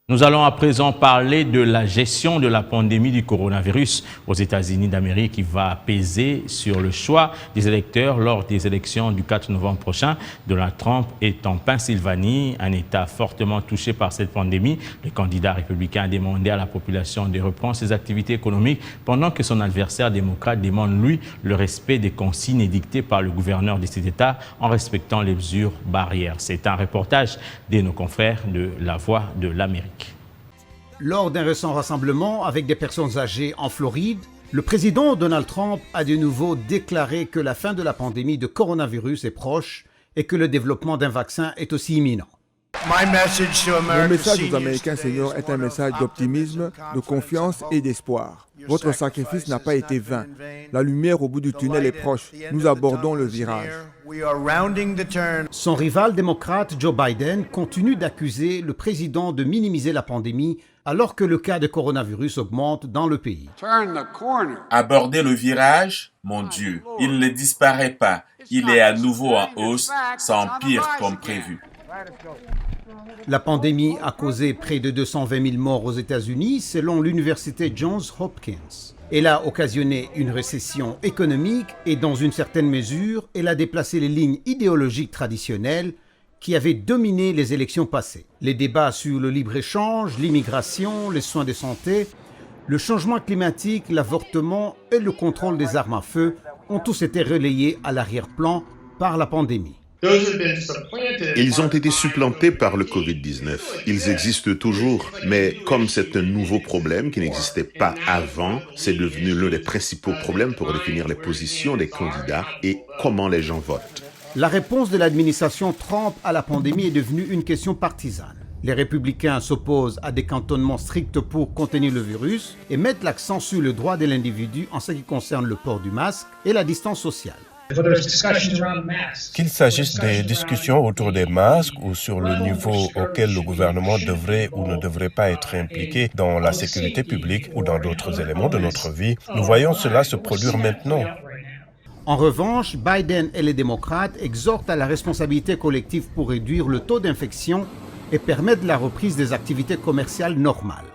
Nous allons à présent parler de la gestion de la pandémie du coronavirus aux États-Unis d'Amérique qui va peser sur le choix des électeurs lors des élections du 4 novembre prochain. Donald Trump est en Pennsylvanie, un État fortement touché par cette pandémie. Le candidat républicain a demandé à la population de reprendre ses activités économiques pendant que son adversaire démocrate demande, lui, le respect des consignes édictées par le gouverneur de cet État en respectant les mesures barrières. C'est un reportage de nos confrères de La Voix de l'Amérique. Lors d'un récent rassemblement avec des personnes âgées en Floride, le président Donald Trump a de nouveau déclaré que la fin de la pandémie de coronavirus est proche et que le développement d'un vaccin est aussi imminent. Mon message aux Américains seniors est un message d'optimisme, de confiance et d'espoir. Votre sacrifice n'a pas été vain. La lumière au bout du tunnel est proche. Nous abordons le virage. Son rival démocrate Joe Biden continue d'accuser le président de minimiser la pandémie alors que le cas de coronavirus augmente dans le pays. Aborder le virage, mon Dieu, il ne disparaît pas. Il est à nouveau en hausse, ça empire comme prévu. La pandémie a causé près de 220 000 morts aux États-Unis selon l'université Johns Hopkins. Elle a occasionné une récession économique et dans une certaine mesure, elle a déplacé les lignes idéologiques traditionnelles qui avaient dominé les élections passées. Les débats sur le libre-échange, l'immigration, les soins de santé, le changement climatique, l'avortement et le contrôle des armes à feu ont tous été relayés à l'arrière-plan par la pandémie. Ils ont été supplantés par le Covid-19. Ils existent toujours, mais comme c'est un nouveau problème qui n'existait pas avant, c'est devenu l'un des principaux problèmes pour définir les positions des candidats et comment les gens votent. La réponse de l'administration Trump à la pandémie est devenue une question partisane. Les républicains s'opposent à des cantonnements stricts pour contenir le virus et mettent l'accent sur le droit de l'individu en ce qui concerne le port du masque et la distance sociale. Qu'il s'agisse des discussions autour des masques ou sur le niveau auquel le gouvernement devrait ou ne devrait pas être impliqué dans la sécurité publique ou dans d'autres éléments de notre vie, nous voyons cela se produire maintenant. En revanche, Biden et les démocrates exhortent à la responsabilité collective pour réduire le taux d'infection et permettre la reprise des activités commerciales normales.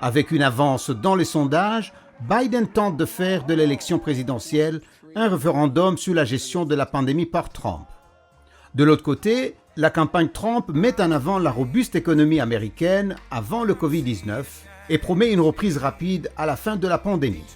Avec une avance dans les sondages, Biden tente de faire de l'élection présidentielle un référendum sur la gestion de la pandémie par Trump. De l'autre côté, la campagne Trump met en avant la robuste économie américaine avant le Covid-19 et promet une reprise rapide à la fin de la pandémie.